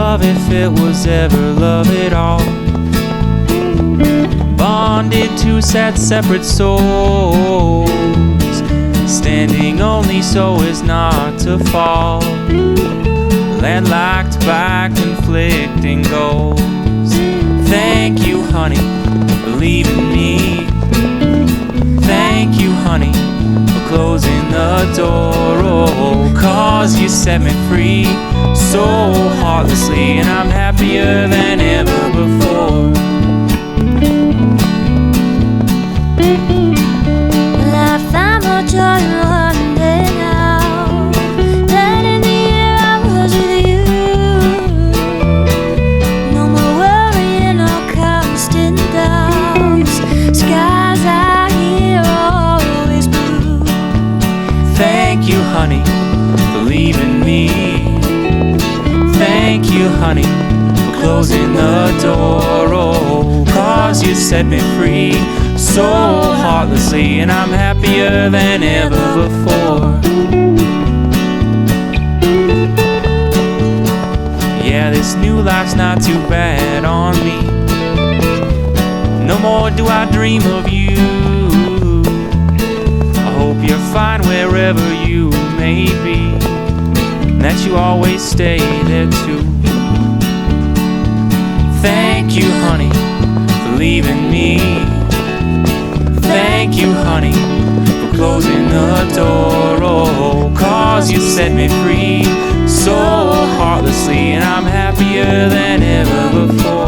love, if it was ever love at all. Bonded two sad separate souls, standing only so as not to fall, landlocked by conflicting goals. Thank you, honey, for leaving me. Thank you, honey, for closing the door. Oh, 'cause you set me free so heartlessly, and I'm happier than ever before. Well, I found more joy in one day now than in the year I was with you. No more worrying or constant doubts. Skies out here are always blue. Thank you, honey, for leaving me. Thank you, honey, for closing the door. Oh, 'cause you set me free so heartlessly, and I'm happier than ever before. Yeah, this new life's not too bad on me. No more do I dream of you. I hope you're fine wherever you may be, and that you always stay there too. Thank you, honey, for leaving me. Thank you, honey, for closing the door. Oh, 'cause you set me free so heartlessly, and I'm happier than ever before.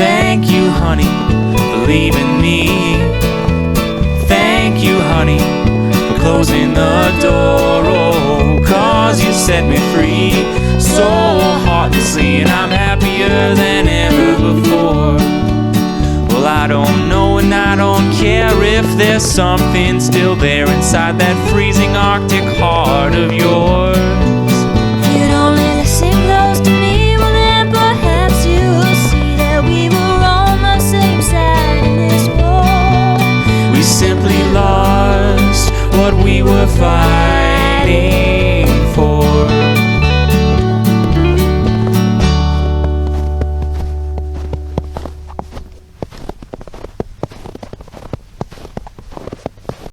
Thank you, honey, for leaving me. Thank you, honey, for closing the door. Oh, 'cause you set me free so heartlessly, and I'm happier than ever before. Well, I don't know and I don't care if there's something still there inside that freezing Arctic heart of yours. You'd only listen close to me, well then perhaps you'll see that we were on the same side in this war. We simply lost what we were fighting.